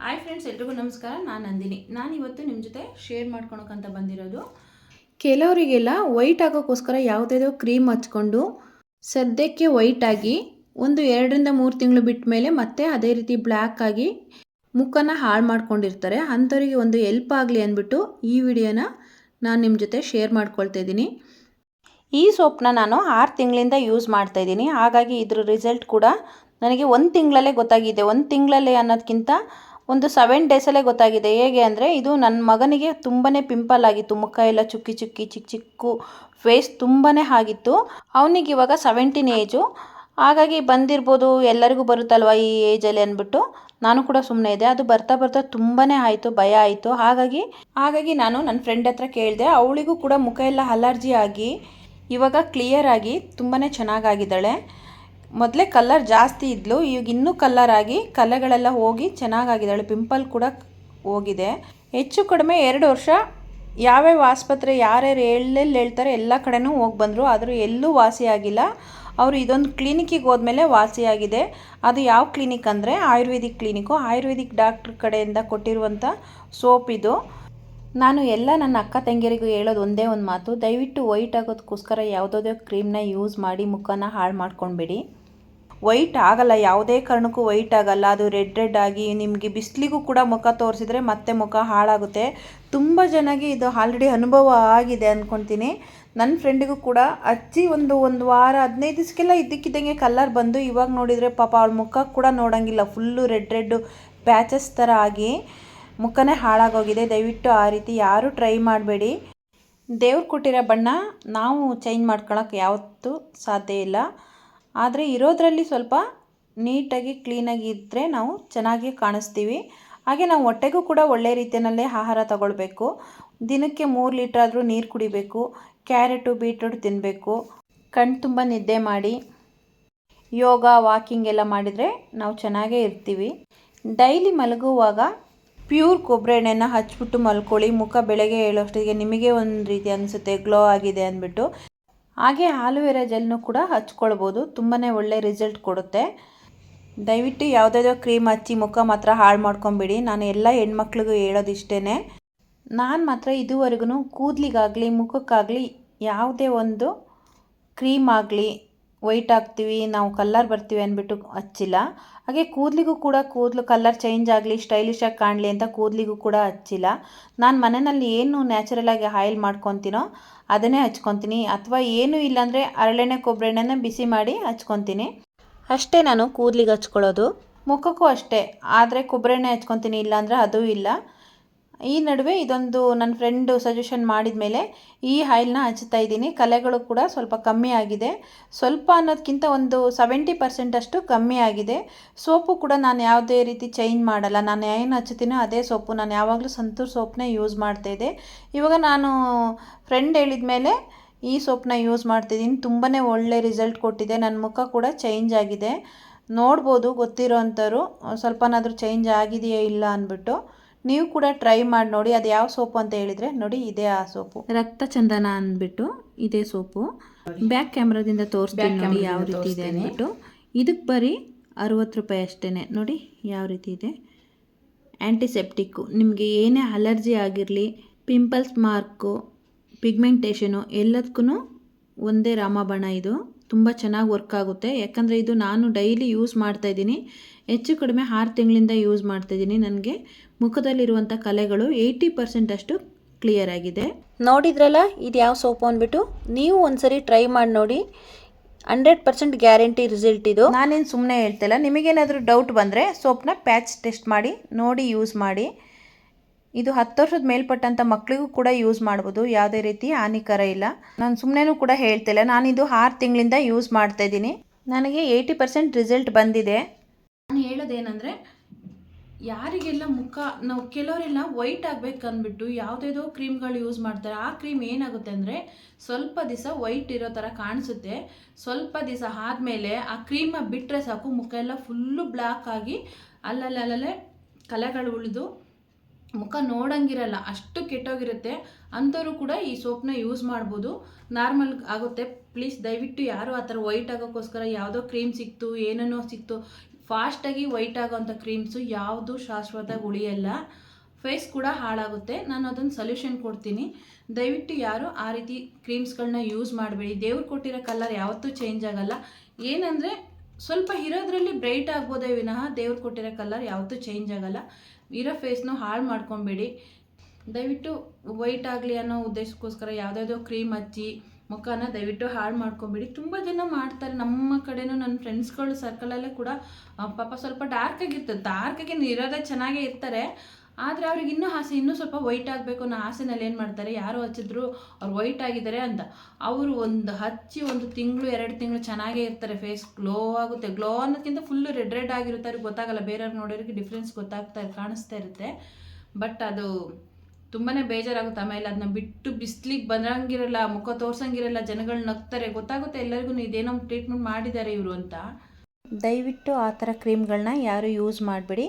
Hi friends, ಎಲ್ರಿಗೂ ನಮಸ್ಕಾರ. ನಾನು ನಂದಿನಿ. ನಾನು ಇವತ್ತು ನಿಮ್ಮ ಜೊತೆ ಶೇರ್ ಮಾಡ್ಕೊಳಕ್ಕಂತ ಬಂದಿರೋದು. ಕೆಲವರಿಗೆಲ್ಲ ವೈಟ್ ಆಗೋಕ್ಕೋಸ್ಕರ ಯಾವುದೇದೋ ಕ್ರೀಮ್ ಹಚ್ಕೊಂಡು ಸದ್ಯಕ್ಕೆ ವೈಟ್ ಆಗಿ 2 ರಿಂದ 3 ತಿಂಗಳು ಬಿಟ್ಟ ಮೇಲೆ ಮತ್ತೆ ಅದೇ ರೀತಿ ಬ್ಲ್ಯಾಕ್ ಆಗಿ ಮುಖನ ಹಾಳು ಮಾಡ್ಕೊಂಡಿರ್ತಾರೆ. ಅಂಥವರಿಗೆ ಒಂದು ಹೆಲ್ಪ್ ಆಗಲಿ ಅಂದ್ಬಿಟ್ಟು ಈ ವಿಡಿಯೋನ ನಾನು ನಿಮ್ಮ ಜೊತೆ ಶೇರ್ ಮಾಡ್ಕೊಳ್ತಾ ಇದ್ದೀನಿ. ಈ ಸೋಪ್ನ ನಾನು 6 ತಿಂಗಳಿಂದ ಯೂಸ್ ಮಾಡ್ತಾಯಿದ್ದೀನಿ. ಹಾಗಾಗಿ ಇದ್ರ ರಿಸಲ್ಟ್ ಕೂಡ ನನಗೆ 1 ತಿಂಗಳಲ್ಲೇ ಗೊತ್ತಾಗಿದೆ. 1 ತಿಂಗಳಲ್ಲೇ ಅನ್ನೋದಕ್ಕಿಂತ ಒಂದು 7 ಡೇಸಲ್ಲೇ ಗೊತ್ತಾಗಿದೆ. ಹೇಗೆ ಅಂದರೆ, ಇದು ನನ್ನ ಮಗನಿಗೆ ತುಂಬಾ ಪಿಂಪಲ್ ಆಗಿತ್ತು. ಮುಖ ಎಲ್ಲ ಚುಕ್ಕಿ ಚುಕ್ಕಿ ಚಿಕ್ಕ ಚಿಕ್ಕ ಫೇಸ್ ತುಂಬಾ ಆಗಿತ್ತು. ಅವನಿಗೆ ಇವಾಗ 17 ಏಜು. ಹಾಗಾಗಿ ಬಂದಿರ್ಬೋದು, ಎಲ್ಲರಿಗೂ ಬರುತ್ತಲ್ವ ಈ ಏಜಲ್ಲಿ ಅಂದ್ಬಿಟ್ಟು ನಾನು ಕೂಡ ಸುಮ್ಮನೆ ಇದ್ದೆ. ಅದು ಬರ್ತಾ ಬರ್ತಾ ತುಂಬಾ ಆಯಿತು, ಭಯ ಆಯಿತು. ಹಾಗಾಗಿ ನಾನು ನನ್ನ ಫ್ರೆಂಡ್ ಹತ್ರ ಕೇಳಿದೆ. ಅವಳಿಗೂ ಕೂಡ ಮುಖ ಎಲ್ಲ ಅಲರ್ಜಿ ಆಗಿ ಇವಾಗ ಕ್ಲಿಯರ್ ಆಗಿ ತುಂಬಾ ಚೆನ್ನಾಗಾಗಿದ್ದಾಳೆ. ಮೊದಲೇ ಕಲರ್ ಜಾಸ್ತಿ ಇದ್ಲು, ಈಗ ಇನ್ನೂ ಕಲರ್ ಆಗಿ ಕಲೆಗಳೆಲ್ಲ ಹೋಗಿ ಚೆನ್ನಾಗಾಗಿದ್ದಾಳೆ. ಪಿಂಪಲ್ ಕೂಡ ಹೋಗಿದೆ. ಹೆಚ್ಚು ಕಡಿಮೆ 2 ವರ್ಷ ಯಾವ್ಯಾವ ಆಸ್ಪತ್ರೆ ಯಾರ್ಯಾರು ಎಲ್ಲೆಲ್ಲಿ ಹೇಳ್ತಾರೆ ಎಲ್ಲ ಕಡೆನೂ ಹೋಗಿ ಬಂದರು, ಆದರೂ ಎಲ್ಲೂ ವಾಸಿಯಾಗಿಲ್ಲ. ಅವರು ಇದೊಂದು ಕ್ಲಿನಿಕ್ಕಿಗೆ ಹೋದ್ಮೇಲೆ ವಾಸಿಯಾಗಿದೆ. ಅದು ಯಾವ ಕ್ಲಿನಿಕ್ ಅಂದರೆ ಆಯುರ್ವೇದಿಕ್ ಕ್ಲಿನಿಕ್ಕು. ಆಯುರ್ವೇದಿಕ್ ಡಾಕ್ಟ್ರ್ ಕಡೆಯಿಂದ ಕೊಟ್ಟಿರುವಂಥ ಸೋಪ್ ಇದು. ನಾನು ಎಲ್ಲ ನನ್ನ ಅಕ್ಕ ತಂಗಿಯರಿಗೂ ಹೇಳೋದು ಒಂದೇ ಒಂದು ಮಾತು: ದಯವಿಟ್ಟು ವೈಟ್ ಆಗೋದಕ್ಕೋಸ್ಕರ ಯಾವುದಾದ್ರೂ ಕ್ರೀಮ್ನ ಯೂಸ್ ಮಾಡಿ ಮುಖನ ಹಾಳು ಮಾಡ್ಕೊಳ್ಬೇಡಿ. ವೈಟ್ ಆಗಲ್ಲ, ಯಾವುದೇ ಕಾರಣಕ್ಕೂ ವೈಟ್ ಆಗಲ್ಲ. ಅದು ರೆಡ್ ಆಗಿ ನಿಮಗೆ ಬಿಸಿಲಿಗೂ ಕೂಡ ಮುಖ ತೋರಿಸಿದ್ರೆ ಮತ್ತೆ ಮುಖ ಹಾಳಾಗುತ್ತೆ. ತುಂಬ ಜನಕ್ಕೆ ಇದು ಆಲ್ರೆಡಿ ಅನುಭವ ಆಗಿದೆ ಅಂದ್ಕೊತೀನಿ. ನನ್ನ ಫ್ರೆಂಡಿಗೂ ಕೂಡ ಹಚ್ಚಿ ಒಂದು ವಾರ 15 ದಿವಸಕ್ಕೆಲ್ಲ ಇದ್ದಕ್ಕಿದ್ದಂಗೆ ಕಲರ್ ಬಂದು, ಇವಾಗ ನೋಡಿದರೆ ಪಾಪ ಅವಳ ಮುಖ ಕೂಡ ನೋಡೋಂಗಿಲ್ಲ, ಫುಲ್ಲು ರೆಡ್ ಪ್ಯಾಚಸ್ ಥರ ಆಗಿ ಮುಖನೇ ಹಾಳಾಗೋಗಿದೆ. ದಯವಿಟ್ಟು ಆ ರೀತಿ ಯಾರೂ ಟ್ರೈ ಮಾಡಬೇಡಿ. ದೇವ್ರು ಕೊಟ್ಟಿರೋ ಬಣ್ಣ ನಾವು ಚೇಂಜ್ ಮಾಡ್ಕೊಳಕ್ಕೆ ಯಾವತ್ತೂ ಸಾಧ್ಯ ಇಲ್ಲ. ಆದರೆ ಇರೋದರಲ್ಲಿ ಸ್ವಲ್ಪ ನೀಟಾಗಿ ಕ್ಲೀನಾಗಿ ಇದ್ದರೆ ನಾವು ಚೆನ್ನಾಗಿ ಕಾಣಿಸ್ತೀವಿ. ಹಾಗೆ ನಾವು ಹೊಟ್ಟೆಗೂ ಕೂಡ ಒಳ್ಳೆ ರೀತಿಯಲ್ಲೇ ಆಹಾರ ತಗೊಳ್ಬೇಕು. ದಿನಕ್ಕೆ 3 ಲೀಟ್ರ್ ಆದರೂ ನೀರು ಕುಡಿಬೇಕು. ಕ್ಯಾರೆಟು ಬೀಟ್ರೂಟ್ ತಿನ್ನಬೇಕು. ಕಣ್ಣು ತುಂಬ ನಿದ್ದೆ ಮಾಡಿ ಯೋಗ ವಾಕಿಂಗ್ ಎಲ್ಲ ಮಾಡಿದರೆ ನಾವು ಚೆನ್ನಾಗೇ ಇರ್ತೀವಿ. ಡೈಲಿ ಮಲಗುವಾಗ ಪ್ಯೂರ್ ಕೊಬ್ಬರಿ ಎಣ್ಣೆನ ಹಚ್ಬಿಟ್ಟು ಮಲ್ಕೊಳ್ಳಿ. ಮುಖ ಬೆಳಗ್ಗೆ ಹೇಳೋಷ್ಟಿಗೆ ನಿಮಗೆ ಒಂದು ರೀತಿ ಅನಿಸುತ್ತೆ ಗ್ಲೋ ಆಗಿದೆ ಅಂದ್ಬಿಟ್ಟು. ಹಾಗೆ ಆಲೋವೆರಾ ಜೆಲ್ನು ಕೂಡ ಹಚ್ಕೊಳ್ಬೋದು, ತುಂಬಾ ಒಳ್ಳೆ ರಿಸಲ್ಟ್ ಕೊಡುತ್ತೆ. ದಯವಿಟ್ಟು ಯಾವುದಾದ್ರೂ ಕ್ರೀಮ್ ಹಚ್ಚಿ ಮುಖ ಮಾತ್ರ ಹಾಳು ಮಾಡ್ಕೊಂಬಿಡಿ. ನಾನು ಎಲ್ಲ ಹೆಣ್ಮಕ್ಳಿಗೂ ಹೇಳೋದು ಇಷ್ಟೇ. ನಾನು ಮಾತ್ರ ಇದುವರೆಗೂ ಕೂದಲಿಗಾಗಲಿ ಮುಖಕ್ಕಾಗಲಿ ಯಾವುದೇ ಒಂದು ಕ್ರೀಮ್ ಆಗಲಿ ವೈಟ್ ಆಗ್ತೀವಿ ನಾವು ಕಲರ್ ಬರ್ತೀವಿ ಅಂದ್ಬಿಟ್ಟು ಹಚ್ಚಿಲ್ಲ. ಹಾಗೆ ಕೂದಲಿಗೂ ಕೂಡ ಕೂದಲು ಕಲರ್ ಚೇಂಜ್ ಆಗಲಿ ಸ್ಟೈಲಿಶಾಗಿ ಕಾಣಲಿ ಅಂತ ಕೂದಲಿಗೂ ಕೂಡ ಹಚ್ಚಿಲ್ಲ. ನಾನು ಮನೆಯಲ್ಲಿ ಏನು ನ್ಯಾಚುರಲಾಗಿ ಆಯಿಲ್ ಮಾಡ್ಕೊತೀನೋ ಅದನ್ನೇ ಹಚ್ಕೊತೀನಿ. ಅಥವಾ ಏನೂ ಇಲ್ಲಾಂದರೆ ಹರಳೆಣ್ಣೆ ಕೊಬ್ಬರಿ ಎಣ್ಣೆನ ಬಿಸಿ ಮಾಡಿ ಹಚ್ಕೊತೀನಿ ಅಷ್ಟೇ. ನಾನು ಕೂದಲಿಗೆ ಹಚ್ಕೊಳ್ಳೋದು, ಮುಖಕ್ಕೂ ಅಷ್ಟೇ. ಆದರೆ ಕೊಬ್ಬರಿ ಎಣ್ಣೆ ಹಚ್ಕೊತೀನಿ, ಇಲ್ಲಾಂದರೆ ಅದೂ ಇಲ್ಲ. ಈ ನಡುವೆ ಇದೊಂದು ನನ್ನ ಫ್ರೆಂಡು ಸಜೆಷನ್ ಮಾಡಿದ ಮೇಲೆ ಈ ಆಯಿಲ್ನ ಹಚ್ತಾ ಇದ್ದೀನಿ. ಕಲೆಗಳು ಕೂಡ ಸ್ವಲ್ಪ ಕಮ್ಮಿ ಆಗಿದೆ. ಸ್ವಲ್ಪ ಅನ್ನೋದಕ್ಕಿಂತ ಒಂದು 70% ಅಷ್ಟು ಕಮ್ಮಿ ಆಗಿದೆ. ಸೋಪು ಕೂಡ ನಾನು ಯಾವುದೇ ರೀತಿ ಚೇಂಜ್ ಮಾಡಲ್ಲ. ನಾನು ಏನು ಹಚ್ತೀನೋ ಅದೇ ಸೋಪು. ನಾನು ಯಾವಾಗಲೂ ಸಂತೂರ್ ಸೋಪ್ನೇ ಯೂಸ್ ಮಾಡ್ತಾಯಿದ್ದೆ. ಇವಾಗ ನಾನು ಫ್ರೆಂಡ್ ಹೇಳಿದ ಮೇಲೆ ಈ ಸೋಪನ್ನ ಯೂಸ್ ಮಾಡ್ತಿದ್ದೀನಿ. ತುಂಬಾ ಒಳ್ಳೆ ರಿಸಲ್ಟ್ ಕೊಟ್ಟಿದೆ. ನನ್ನ ಮುಖ ಕೂಡ ಚೇಂಜ್ ಆಗಿದೆ. ನೋಡ್ಬೋದು ಗೊತ್ತಿರೋ ಅಂಥವ್ರು ಸ್ವಲ್ಪನಾದರೂ ಚೇಂಜ್ ಆಗಿದೆಯಾ ಇಲ್ಲ ಅಂದ್ಬಿಟ್ಟು. ನೀವು ಕೂಡ ಟ್ರೈ ಮಾಡಿ ನೋಡಿ. ಅದು ಯಾವ ಸೋಪು ಅಂತ ಹೇಳಿದರೆ ನೋಡಿ, ಇದೇ ಆ ಸೋಪು, ರಕ್ತ ಚಂದನ ಅಂದ್ಬಿಟ್ಟು ಇದೇ ಸೋಪು. ಬ್ಯಾಕ್ ಕ್ಯಾಮ್ರಾದಿಂದ ತೋರಿಸ್ತೀನಿ ನೋಡಿ ಯಾವ ರೀತಿ ಇದೆ ಅಂದ್ಬಿಟ್ಟು. ಇದಕ್ಕೆ ಬರೀ 60 ರೂಪಾಯಿ ಅಷ್ಟೇ. ನೋಡಿ ಯಾವ ರೀತಿ ಇದೆ. ಆ್ಯಂಟಿಸೆಪ್ಟಿಕ್ಕು, ನಿಮಗೆ ಏನೇ ಅಲರ್ಜಿ ಆಗಿರಲಿ, ಪಿಂಪಲ್ಸ್ ಮಾರ್ಕು, ಪಿಗ್ಮೆಂಟೇಷನು ಎಲ್ಲದಕ್ಕೂ ಒಂದೇ ರಾಮಬಾಣ. ಇದು ತುಂಬ ಚೆನ್ನಾಗಿ ವರ್ಕ್ ಆಗುತ್ತೆ. ಯಾಕಂದರೆ ಇದು ನಾನು ಡೈಲಿ ಯೂಸ್ ಮಾಡ್ತಾಯಿದ್ದೀನಿ. ಹೆಚ್ಚು ಕಡಿಮೆ 6 ತಿಂಗಳಿಂದ ಯೂಸ್ ಮಾಡ್ತಾಯಿದ್ದೀನಿ. ನನಗೆ ಮುಖದಲ್ಲಿರುವಂಥ ಕಲೆಗಳು 80% ಅಷ್ಟು ಕ್ಲಿಯರ್ ಆಗಿದೆ. ನೋಡಿದ್ರಲ್ಲ ಇದು ಯಾವ ಸೋಪು ಅಂದ್ಬಿಟ್ಟು. ನೀವು ಒಂದ್ಸರಿ ಟ್ರೈ ಮಾಡಿ ನೋಡಿ. 100% ಗ್ಯಾರಂಟಿ ರಿಸಲ್ಟ್ ಇದು. ನಾನೇನು ಸುಮ್ಮನೆ ಹೇಳ್ತಿಲ್ಲ. ನಿಮಗೇನಾದರೂ ಡೌಟ್ ಬಂದರೆ ಸೋಪ್ನ ಪ್ಯಾಚ್ ಟೆಸ್ಟ್ ಮಾಡಿ ನೋಡಿ ಯೂಸ್ ಮಾಡಿ. ಇದು 10 ವರ್ಷದ ಮೇಲ್ಪಟ್ಟಂಥ ಮಕ್ಕಳಿಗೂ ಕೂಡ ಯೂಸ್ ಮಾಡ್ಬೋದು, ಯಾವುದೇ ರೀತಿ ಹಾನಿಕರ ಇಲ್ಲ. ನಾನು ಸುಮ್ಮನೆನೂ ಕೂಡ ಹೇಳ್ತಿಲ್ಲ. ನಾನಿದು 6 ತಿಂಗಳಿಂದ ಯೂಸ್ ಮಾಡ್ತಾಯಿದ್ದೀನಿ. ನನಗೆ 80% ರಿಸಲ್ಟ್ ಬಂದಿದೆ. ನಾನು ಹೇಳೋದೇನೆಂದರೆ, ಯಾರಿಗೆಲ್ಲ ಮುಖ ನಾವು ಕೆಲವರೆಲ್ಲ ವೈಟ್ ಆಗಬೇಕಂದ್ಬಿಟ್ಟು ಯಾವುದೇದೋ ಕ್ರೀಮ್ಗಳು ಯೂಸ್ ಮಾಡ್ತಾರೆ. ಆ ಕ್ರೀಮ್ ಏನಾಗುತ್ತೆ ಅಂದರೆ ಸ್ವಲ್ಪ ದಿವಸ ವೈಟ್ ಇರೋ ಥರ ಕಾಣಿಸುತ್ತೆ. ಸ್ವಲ್ಪ ದಿವಸ ಆದಮೇಲೆ ಆ ಕ್ರೀಮ ಬಿಟ್ಟರೆ ಸಾಕು, ಮುಖ ಎಲ್ಲ ಫುಲ್ಲು ಬ್ಲ್ಯಾಕ್ ಆಗಿ ಅಲ್ಲಲ್ಲೇ ಕಲೆಗಳು ಉಳಿದು ಮುಖ ನೋಡೋಂಗಿರಲ್ಲ, ಅಷ್ಟು ಕೆಟ್ಟೋಗಿರುತ್ತೆ. ಅಂಥವ್ರು ಕೂಡ ಈ ಸೋಪ್ನ ಯೂಸ್ ಮಾಡ್ಬೋದು, ನಾರ್ಮಲ್ ಆಗುತ್ತೆ. ಪ್ಲೀಸ್ ದಯವಿಟ್ಟು ಯಾರು ಆ ಥರ ವೈಟ್ ಆಗೋಕ್ಕೋಸ್ಕರ ಯಾವುದೋ ಕ್ರೀಮ್ ಸಿಕ್ತು ಏನೇನೋ ಸಿಕ್ತು ಫಾಸ್ಟಾಗಿ ವೈಟ್ ಆಗೋವಂಥ ಕ್ರೀಮ್ಸು ಯಾವುದು ಶಾಶ್ವತವಾಗಿ ಉಳಿಯಲ್ಲ, ಫೇಸ್ ಕೂಡ ಹಾಳಾಗುತ್ತೆ. ನಾನು ಅದೊಂದು ಸೊಲ್ಯೂಷನ್ ಕೊಡ್ತೀನಿ. ದಯವಿಟ್ಟು ಯಾರು ಆ ರೀತಿ ಕ್ರೀಮ್ಸ್ಗಳನ್ನ ಯೂಸ್ ಮಾಡಬೇಡಿ. ದೇವ್ರು ಕೊಟ್ಟಿರೋ ಕಲರ್ ಯಾವತ್ತೂ ಚೇಂಜ್ ಆಗಲ್ಲ. ಏನಂದರೆ ಸ್ವಲ್ಪ ಇರೋದ್ರಲ್ಲಿ ಬ್ರೈಟ್ ಆಗ್ಬೋದೇ ವಿನಃ ದೇವ್ರು ಕೊಟ್ಟಿರೋ ಕಲರ್ ಯಾವತ್ತೂ ಚೇಂಜ್ ಆಗಲ್ಲ. ಇರೋ ಫೇಸ್ನು ಹಾಳು ಮಾಡ್ಕೊಬೇಡಿ. ದಯವಿಟ್ಟು ವೈಟ್ ಆಗಲಿ ಅನ್ನೋ ಉದ್ದೇಶಕ್ಕೋಸ್ಕರ ಯಾವುದಾದ್ರೂ ಕ್ರೀಮ್ ಹಚ್ಚಿ ಮುಖನ ದಯವಿಟ್ಟು ಹಾಳು ಮಾಡ್ಕೊಬೇಡಿ. ತುಂಬ ಜನ ಮಾಡ್ತಾರೆ, ನಮ್ಮ ಕಡೆನೂ ನನ್ನ ಫ್ರೆಂಡ್ಸ್ಗಳು ಸರ್ಕಲಲ್ಲೇ ಕೂಡ ಪಾಪ ಸ್ವಲ್ಪ ಡಾರ್ಕಾಗಿ ಇರೋದೇ ಚೆನ್ನಾಗೇ ಇರ್ತಾರೆ. ಆದರೆ ಅವ್ರಿಗೆ ಇನ್ನೂ ಆಸೆ, ಇನ್ನೂ ಸ್ವಲ್ಪ ವೈಟ್ ಆಗಬೇಕು ಅನ್ನೋ ಆಸೆನಲ್ಲಿ ಏನು ಮಾಡ್ತಾರೆ, ಯಾರು ಹಚ್ಚಿದ್ರು ಅವ್ರು ವೈಟ್ ಆಗಿದ್ದಾರೆ ಅಂತ ಅವರು ಹಚ್ಚಿ 1 ತಿಂಗಳು 2 ತಿಂಗಳು ಚೆನ್ನಾಗೇ ಇರ್ತಾರೆ. ಫೇಸ್ ಗ್ಲೋ ಆಗುತ್ತೆ. ಗ್ಲೋ ಅನ್ನೋದಕ್ಕಿಂತ ಫುಲ್ಲು ರೆಡ್ ಆಗಿರುತ್ತೆ. ಅವ್ರಿಗೆ ಗೊತ್ತಾಗಲ್ಲ, ಬೇರೆಯವ್ರಿಗೆ ನೋಡೋರಿಗೆ ಡಿಫ್ರೆನ್ಸ್ ಕಾಣಿಸ್ತಾ ಇರುತ್ತೆ. ಬಟ್ ಅದು ತುಂಬಾ ಬೇಜಾರಾಗುತ್ತೆ. ಆಮೇಲೆ ಅದನ್ನ ಬಿಟ್ಟು ಬಿಸ್ಲಿಗೆ ಬಂದಂಗಿರಲ್ಲ, ಮುಖ ತೋರ್ಸಂಗಿರಲ್ಲ, ಜನಗಳು ನಗ್ತಾರೆ. ಗೊತ್ತಾಗುತ್ತೆ ಎಲ್ಲರಿಗೂ ಇದೇನೋ ಟ್ರೀಟ್ಮೆಂಟ್ ಮಾಡಿದ್ದಾರೆ ಇವರು ಅಂತ. ದಯವಿಟ್ಟು ಆ ಥರ ಕ್ರೀಮ್ಗಳನ್ನ ಯಾರು ಯೂಸ್ ಮಾಡಬೇಡಿ.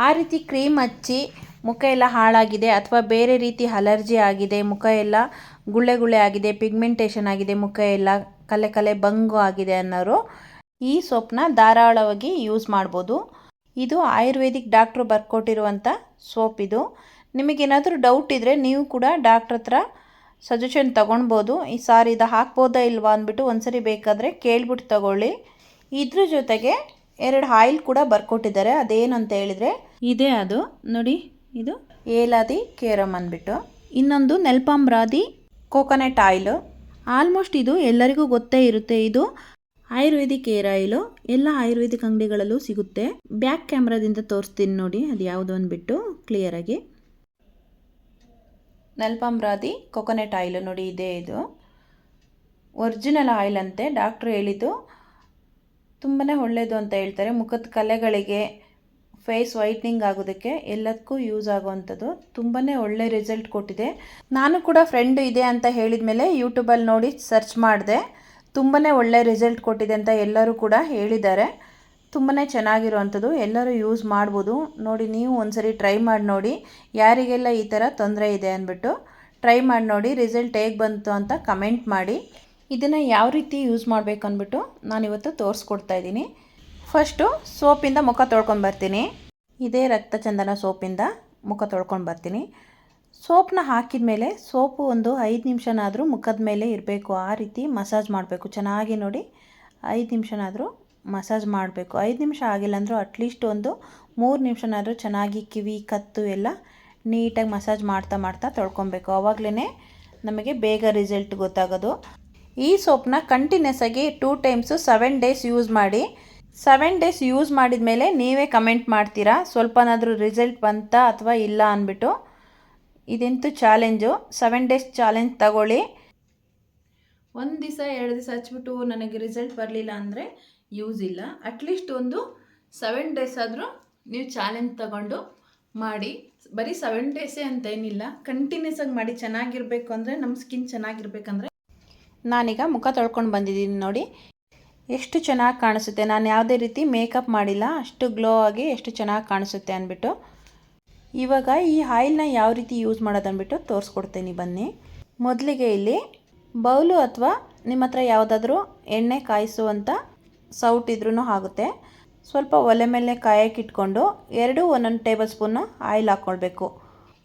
ಆ ರೀತಿ ಕ್ರೀಮ್ ಹಚ್ಚಿ ಮುಖ ಎಲ್ಲ ಹಾಳಾಗಿದೆ ಅಥವಾ ಬೇರೆ ರೀತಿ ಅಲರ್ಜಿ ಆಗಿದೆ, ಮುಖ ಎಲ್ಲ ಗುಳ್ಳೆ ಆಗಿದೆ, ಪಿಗ್ಮೆಂಟೇಷನ್ ಆಗಿದೆ, ಮುಖ ಎಲ್ಲ ಕಲೆ ಬಂಗು ಆಗಿದೆ ಅನ್ನೋರು ಈ ಸೋಪ್ನ ಧಾರಾಳವಾಗಿ ಯೂಸ್ ಮಾಡ್ಬೋದು. ಇದು ಆಯುರ್ವೇದಿಕ್ ಡಾಕ್ಟ್ರು ಬರ್ಕೊಟ್ಟಿರುವಂಥ ಸೋಪ್. ಇದು ನಿಮಗೇನಾದರೂ ಡೌಟ್ ಇದ್ದರೆ ನೀವು ಕೂಡ ಡಾಕ್ಟ್ರ್ ಹತ್ರ ಸಜೆಷನ್ ತೊಗೊಳ್ಬೋದು. ಈ ಸಾರಿ ಇದು ಹಾಕ್ಬೋದಾ ಇಲ್ವಾ ಅಂದ್ಬಿಟ್ಟು ಒಂದ್ಸರಿ ಬೇಕಾದರೆ ಕೇಳ್ಬಿಟ್ಟು ತಗೊಳ್ಳಿ. ಇದ್ರ ಜೊತೆಗೆ 2 ಆಯಿಲ್ ಕೂಡ ಬರ್ಕೊಟ್ಟಿದ್ದಾರೆ. ಅದೇನು ಅಂತ ಹೇಳಿದರೆ ಇದೇ ಅದು ನೋಡಿ, ಇದು ಏಲಾದಿ ಕೇರಮ್ ಅಂದ್ಬಿಟ್ಟು, ಇನ್ನೊಂದು ನೆಲ್ಪಾಮ್ರಾದಿ ಕೋಕೋನಟ್ ಆಯಿಲು. ಆಲ್ಮೋಸ್ಟ್ ಇದು ಎಲ್ಲರಿಗೂ ಗೊತ್ತೇ ಇರುತ್ತೆ. ಇದು ಆಯುರ್ವೇದಿಕ್ ಏರ್ ಆಯಿಲು, ಎಲ್ಲ ಆಯುರ್ವೇದಿಕ್ ಅಂಗಡಿಗಳಲ್ಲೂ ಸಿಗುತ್ತೆ. ಬ್ಯಾಕ್ ಕ್ಯಾಮ್ರಾದಿಂದ ತೋರಿಸ್ತೀನಿ ನೋಡಿ ಅದು ಯಾವುದು ಅಂದ್ಬಿಟ್ಟು ಕ್ಲಿಯರಾಗಿ. ನೆಲ್ಪಾಮ್ರಾದಿ ಕೋಕೋನಟ್ ಆಯಿಲು ನೋಡಿ, ಇದೇ ಇದು ಒರಿಜಿನಲ್ ಆಯಿಲ್ ಅಂತೆ. ಡಾಕ್ಟ್ರು ಹೇಳಿದ್ದು ತುಂಬಾ ಒಳ್ಳೆಯದು ಅಂತ ಹೇಳ್ತಾರೆ. ಮುಖದ ಕಲೆಗಳಿಗೆ, ಫೇಸ್ ವೈಟ್ನಿಂಗ್ ಆಗೋದಕ್ಕೆ ಎಲ್ಲದಕ್ಕೂ ಯೂಸ್ ಆಗುವಂಥದ್ದು. ತುಂಬಾ ಒಳ್ಳೆ ರಿಸಲ್ಟ್ ಕೊಟ್ಟಿದೆ. ನಾನು ಕೂಡ ಫ್ರೆಂಡ್ ಇದೆ ಅಂತ ಹೇಳಿದ ಮೇಲೆ ಯೂಟ್ಯೂಬಲ್ಲಿ ನೋಡಿ ಸರ್ಚ್ ಮಾಡಿದೆ. ತುಂಬಾ ಒಳ್ಳೆ ರಿಸಲ್ಟ್ ಕೊಟ್ಟಿದೆ ಅಂತ ಎಲ್ಲರೂ ಕೂಡ ಹೇಳಿದ್ದಾರೆ. ತುಂಬಾ ಚೆನ್ನಾಗಿರುವಂಥದ್ದು, ಎಲ್ಲರೂ ಯೂಸ್ ಮಾಡ್ಬೋದು. ನೋಡಿ ನೀವು ಒಂದ್ಸರಿ ಟ್ರೈ ಮಾಡಿ ನೋಡಿ, ಯಾರಿಗೆಲ್ಲ ಈ ಥರ ತೊಂದರೆ ಇದೆ ಅಂದ್ಬಿಟ್ಟು ಟ್ರೈ ಮಾಡಿ ನೋಡಿ. ರಿಸಲ್ಟ್ ಹೇಗೆ ಬಂತು ಅಂತ ಕಮೆಂಟ್ ಮಾಡಿ. ಇದನ್ನು ಯಾವ ರೀತಿ ಯೂಸ್ ಮಾಡಬೇಕು ಅಂದ್ಬಿಟ್ಟು ನಾನಿವತ್ತು ತೋರಿಸ್ಕೊಡ್ತಾ ಇದ್ದೀನಿ. ಫಸ್ಟು ಸೋಪಿಂದ ಮುಖ ತೊಳ್ಕೊಂಡು ಬರ್ತೀನಿ. ಇದೇ ರಕ್ತಚಂದನ ಸೋಪಿಂದ ಮುಖ ತೊಳ್ಕೊಂಡು ಬರ್ತೀನಿ. ಸೋಪನ್ನ ಹಾಕಿದ ಮೇಲೆ ಸೋಪು ಒಂದು 5 ನಿಮಿಷನಾದರೂ ಮುಖದ ಮೇಲೆ ಇರಬೇಕು. ಆ ರೀತಿ ಮಸಾಜ್ ಮಾಡಬೇಕು ಚೆನ್ನಾಗಿ. ನೋಡಿ 5 ನಿಮಿಷನಾದರೂ ಮಸಾಜ್ ಮಾಡಬೇಕು. 5 ನಿಮಿಷ ಆಗಿಲ್ಲ ಅಂದರೂ ಅಟ್ಲೀಸ್ಟ್ ಒಂದು 3 ನಿಮಿಷನಾದರೂ ಚೆನ್ನಾಗಿ ಕಿವಿ ಕತ್ತು ಎಲ್ಲ ನೀಟಾಗಿ ಮಸಾಜ್ ಮಾಡ್ತಾ ತೊಳ್ಕೊಬೇಕು. ಆವಾಗಲೇ ನಮಗೆ ಬೇಗ ರಿಸಲ್ಟ್ ಗೊತ್ತಾಗೋದು. ಈ ಸೋಪನ್ನ ಕಂಟಿನ್ಯೂಸ್ ಆಗಿ 2 ಟೈಮ್ಸು 7 ಡೇಸ್ ಯೂಸ್ ಮಾಡಿ. 7 ಡೇಸ್ ಯೂಸ್ ಮಾಡಿದ ಮೇಲೆ ನೀವೇ ಕಮೆಂಟ್ ಮಾಡ್ತೀರಾ ಸ್ವಲ್ಪನಾದರೂ ರಿಸಲ್ಟ್ ಬಂತಾ ಅಥವಾ ಇಲ್ಲ ಅಂದ್ಬಿಟ್ಟು. ಇದಂತೂ ಚಾಲೆಂಜು, 7 ಡೇಸ್ ಚಾಲೆಂಜ್ ತಗೊಳ್ಳಿ. 1 ದಿವಸ 2 ದಿವಸ ಹಚ್ಬಿಟ್ಟು ನನಗೆ ರಿಸಲ್ಟ್ ಬರಲಿಲ್ಲ ಅಂದರೆ ಯೂಸ್ ಇಲ್ಲ. ಅಟ್ಲೀಸ್ಟ್ ಒಂದು 7 ಡೇಸ್ ಆದರೂ ನೀವು ಚಾಲೆಂಜ್ ತಗೊಂಡು ಮಾಡಿ. ಬರೀ 7 ಡೇಸೇ ಅಂತ ಏನಿಲ್ಲ, ಕಂಟಿನ್ಯೂಸ್ ಆಗಿ ಮಾಡಿ. ಚೆನ್ನಾಗಿರಬೇಕು ಅಂದರೆ, ನಮ್ಮ ಸ್ಕಿನ್ ಚೆನ್ನಾಗಿರ್ಬೇಕಂದ್ರೆ. ನಾನೀಗ ಮುಖ ತೊಳ್ಕೊಂಡು ಬಂದಿದ್ದೀನಿ ನೋಡಿ, ಎಷ್ಟು ಚೆನ್ನಾಗಿ ಕಾಣಿಸುತ್ತೆ. ನಾನು ಯಾವುದೇ ರೀತಿ ಮೇಕಪ್ ಮಾಡಿಲ್ಲ, ಅಷ್ಟು ಗ್ಲೋ ಆಗಿ ಎಷ್ಟು ಚೆನ್ನಾಗಿ ಕಾಣಿಸುತ್ತೆ ಅಂದ್ಬಿಟ್ಟು. ಇವಾಗ ಈ ಆಯಿಲ್ನ ಯಾವ ರೀತಿ ಯೂಸ್ ಮಾಡೋದು ಅಂದ್ಬಿಟ್ಟು ತೋರಿಸ್ಕೊಡ್ತೀನಿ ಬನ್ನಿ. ಮೊದಲಿಗೆ ಇಲ್ಲಿ ಬೌಲು ಅಥವಾ ನಿಮ್ಮ ಹತ್ರ ಯಾವುದಾದ್ರೂ ಎಣ್ಣೆ ಕಾಯಿಸುವಂಥ ಸೌಟ್ ಇದ್ರೂ ಆಗುತ್ತೆ. ಸ್ವಲ್ಪ ಒಲೆ ಮೇಲೆ ಕಾಯಕ್ಕೆ ಇಟ್ಕೊಂಡು 2 ಒಂದೊಂದು ಟೇಬಲ್ ಸ್ಪೂನು ಆಯಿಲ್ ಹಾಕ್ಕೊಳ್ಬೇಕು.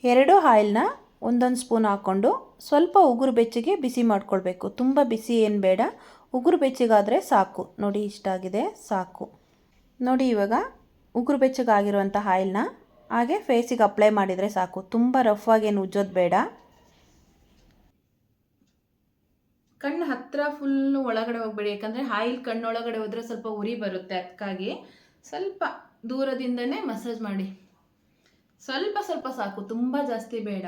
2 ಆಯಿಲ್ನ ಒಂದೊಂದು ಸ್ಪೂನ್ ಹಾಕ್ಕೊಂಡು ಸ್ವಲ್ಪ ಉಗುರು ಬೆಚ್ಚಗೆ ಬಿಸಿ ಮಾಡ್ಕೊಳ್ಬೇಕು. ತುಂಬ ಬಿಸಿ ಏನು ಬೇಡ, ಉಗುರು ಬೆಚ್ಚಗಾದರೆ ಸಾಕು. ನೋಡಿ ಇಷ್ಟಾಗಿದೆ ಸಾಕು. ನೋಡಿ ಇವಾಗ ಉಗುರು ಬೆಚ್ಚಗಾಗಿರುವಂಥ ಆಯಿಲ್ನ ಹಾಗೆ ಫೇಸಿಗೆ ಅಪ್ಲೈ ಮಾಡಿದರೆ ಸಾಕು. ತುಂಬ ರಫ್ ಆಗೇನು ಉಜ್ಜೋದು ಬೇಡ. ಕಣ್ಣು ಹತ್ತಿರ ಫುಲ್ಲು ಒಳಗಡೆ ಹೋಗಬೇಡಿ, ಯಾಕಂದರೆ ಆಯಿಲ್ ಕಣ್ಣೊಳಗಡೆ ಹೋದರೆ ಸ್ವಲ್ಪ ಉರಿ ಬರುತ್ತೆ. ಅದಕ್ಕಾಗಿ ಸ್ವಲ್ಪ ದೂರದಿಂದನೇ ಮಸಾಜ್ ಮಾಡಿ. ಸ್ವಲ್ಪ ಸಾಕು, ತುಂಬ ಜಾಸ್ತಿ ಬೇಡ.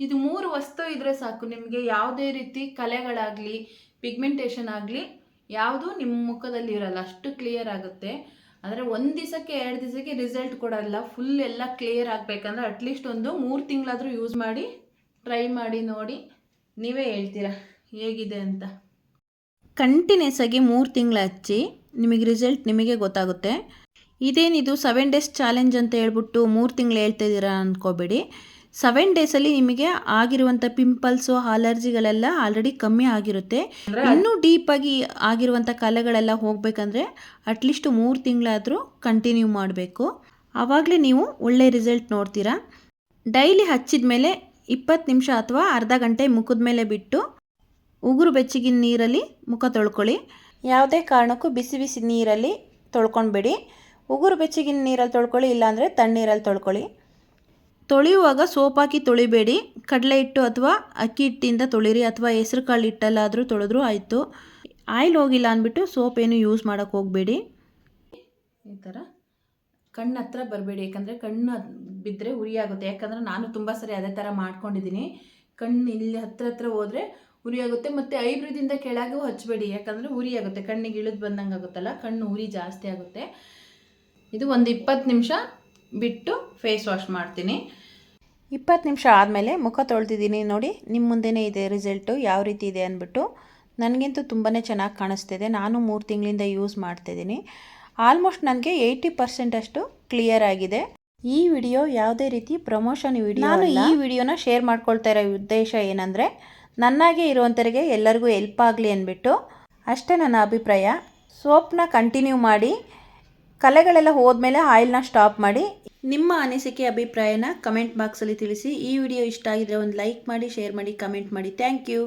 ಇದು 3 ವಸ್ತು ಇದ್ದರೆ ಸಾಕು, ನಿಮಗೆ ಯಾವುದೇ ರೀತಿ ಕಲೆಗಳಾಗಲಿ ಪಿಗ್ಮೆಂಟೇಷನ್ ಆಗಲಿ ಯಾವುದು ನಿಮ್ಮ ಮುಖದಲ್ಲಿ ಇರಲ್ಲ. ಅಷ್ಟು ಕ್ಲಿಯರ್ ಆಗುತ್ತೆ. ಆದರೆ 1 ದಿವಸಕ್ಕೆ 2 ದಿವಸಕ್ಕೆ ರಿಸಲ್ಟ್ ಕೊಡಲ್ಲ. ಫುಲ್ ಎಲ್ಲ ಕ್ಲಿಯರ್ ಆಗಬೇಕಂದ್ರೆ ಅಟ್ಲೀಸ್ಟ್ ಒಂದು 3 ತಿಂಗಳಾದರೂ ಯೂಸ್ ಮಾಡಿ, ಟ್ರೈ ಮಾಡಿ ನೋಡಿ. ನೀವೇ ಹೇಳ್ತೀರಾ ಹೇಗಿದೆ ಅಂತ. ಕಂಟಿನ್ಯೂಸ್ ಆಗಿ 3 ತಿಂಗಳು ಹಚ್ಚಿ ನಿಮಗೆ ರಿಸಲ್ಟ್ ನಿಮಗೆ ಗೊತ್ತಾಗುತ್ತೆ. ಇದೇನಿದು 7 ಡೇಸ್ ಚಾಲೆಂಜ್ ಅಂತ ಹೇಳ್ಬಿಟ್ಟು 3 ತಿಂಗಳು ಹೇಳ್ತಾ ಇದ್ದೀರಾ ಅಂದ್ಕೋಬೇಡಿ. 7 ಡೇಸಲ್ಲಿ ನಿಮಗೆ ಆಗಿರುವಂಥ ಪಿಂಪಲ್ಸು ಅಲರ್ಜಿಗಳೆಲ್ಲ ಆಲ್ರೆಡಿ ಕಮ್ಮಿ ಆಗಿರುತ್ತೆ. ಇನ್ನೂ ಡೀಪಾಗಿ ಆಗಿರುವಂಥ ಕಲೆಗಳೆಲ್ಲ ಹೋಗಬೇಕಂದ್ರೆ ಅಟ್ಲೀಸ್ಟ್ 3 ತಿಂಗಳಾದರೂ ಕಂಟಿನ್ಯೂ ಮಾಡಬೇಕು. ಆವಾಗಲೇ ನೀವು ಒಳ್ಳೆ ರಿಸಲ್ಟ್ ನೋಡ್ತೀರಾ. ಡೈಲಿ ಹಚ್ಚಿದ ಮೇಲೆ 20 ನಿಮಿಷ ಅಥವಾ ಅರ್ಧ ಗಂಟೆ ಮುಖದ ಮೇಲೆ ಬಿಟ್ಟು ಉಗುರು ಬೆಚ್ಚಗಿನ ನೀರಲ್ಲಿ ಮುಖ ತೊಳ್ಕೊಳ್ಳಿ. ಯಾವುದೇ ಕಾರಣಕ್ಕೂ ಬಿಸಿ ಬಿಸಿ ನೀರಲ್ಲಿ ತೊಳ್ಕೊಳ್ಬೇಡಿ. ಉಗುರು ಬೆಚ್ಚಗಿನ ನೀರಲ್ಲಿ ತೊಳ್ಕೊಳ್ಳಿ, ಇಲ್ಲಾಂದರೆ ತಣ್ಣೀರಲ್ಲಿ ತೊಳ್ಕೊಳ್ಳಿ. ತೊಳೆಯುವಾಗ ಸೋಪ್ ಹಾಕಿ ತೊಳಿಬೇಡಿ. ಕಡಲೆ ಹಿಟ್ಟು ಅಥವಾ ಅಕ್ಕಿ ಹಿಟ್ಟಿಂದ ತೊಳಿರಿ, ಅಥವಾ ಹೆಸರು ಕಾಳು ಹಿಟ್ಟಲ್ಲಾದರೂ ತೊಳೆದ್ರೂ ಆಯಿತು. ಆಯಿಲ್ ಹೋಗಿಲ್ಲ ಅಂದ್ಬಿಟ್ಟು ಸೋಪ್ ಏನು ಯೂಸ್ ಮಾಡೋಕ್ಕೆ ಹೋಗಬೇಡಿ. ಈ ಥರ ಕಣ್ಣು ಹತ್ರ ಬರಬೇಡಿ, ಯಾಕಂದರೆ ಕಣ್ಣು ಬಿದ್ದರೆ ಉರಿ ಆಗುತ್ತೆ. ಯಾಕಂದರೆ ನಾನು ತುಂಬ ಸರಿ ಅದೇ ಥರ ಮಾಡ್ಕೊಂಡಿದ್ದೀನಿ. ಕಣ್ಣು ಇಲ್ಲಿ ಹತ್ರ ಹೋದರೆ ಉರಿ ಆಗುತ್ತೆ. ಮತ್ತು ಐಬ್ರದಿಂದ ಕೆಳಗೂ ಹಚ್ಚಬೇಡಿ, ಯಾಕಂದರೆ ಉರಿ ಆಗುತ್ತೆ. ಕಣ್ಣಿಗೆ ಇಳಿದು ಬಂದಂಗೆ ಆಗುತ್ತಲ್ಲ, ಕಣ್ಣು ಉರಿ ಜಾಸ್ತಿ ಆಗುತ್ತೆ. ಇದು ಒಂದು 20 ನಿಮಿಷ ಬಿಟ್ಟು ಫೇಸ್ ವಾಶ್ ಮಾಡ್ತೀನಿ. 20 ನಿಮಿಷ ಆದಮೇಲೆ ಮುಖ ತೊಳೆದಿದ್ದೀನಿ. ನೋಡಿ, ನಿಮ್ಮ ಮುಂದೆನೇ ಇದೆ ರಿಸಲ್ಟು ಯಾವ ರೀತಿ ಇದೆ ಅಂದ್ಬಿಟ್ಟು. ನನಗಂತೂ ತುಂಬಾ ಚೆನ್ನಾಗಿ ಕಾಣಿಸ್ತಿದೆ. ನಾನು 3 ತಿಂಗಳಿಂದ ಯೂಸ್ ಮಾಡ್ತಿದ್ದೀನಿ. ಆಲ್ಮೋಸ್ಟ್ ನನಗೆ 80% ಅಷ್ಟು ಕ್ಲಿಯರ್ ಆಗಿದೆ. ಈ ವಿಡಿಯೋ ಯಾವುದೇ ರೀತಿ ಪ್ರಮೋಷನ್ ವಿಡಿಯೋ. ನಾನು ಈ ವಿಡಿಯೋನ ಶೇರ್ ಮಾಡ್ಕೊಳ್ತಾ ಇರೋ ಉದ್ದೇಶ ಏನಂದರೆ, ನನ್ನಾಗೆ ಇರುವಂಥವರಿಗೆ ಎಲ್ಲರಿಗೂ ಹೆಲ್ಪ್ ಆಗಲಿ ಅಂದ್ಬಿಟ್ಟು ಅಷ್ಟೇ ನನ್ನ ಅಭಿಪ್ರಾಯ. ಸೋಪ್ನ ಕಂಟಿನ್ಯೂ ಮಾಡಿ, ಕಲೆಗಳೆಲ್ಲ ಹೋದ್ಮೇಲೆ ಆಯಿಲ್ನ ಸ್ಟಾಪ್ ಮಾಡಿ. ನಿಮ್ಮ ಅನಿಸಿಕೆ ಅಭಿಪ್ರಾಯನ ಕಮೆಂಟ್ ಬಾಕ್ಸಲ್ಲಿ ತಿಳಿಸಿ. ಈ ವಿಡಿಯೋ ಇಷ್ಟ ಆಗಿದ್ರೆ ಒಂದು ಲೈಕ್ ಮಾಡಿ, ಶೇರ್ ಮಾಡಿ, ಕಮೆಂಟ್ ಮಾಡಿ. Thank you.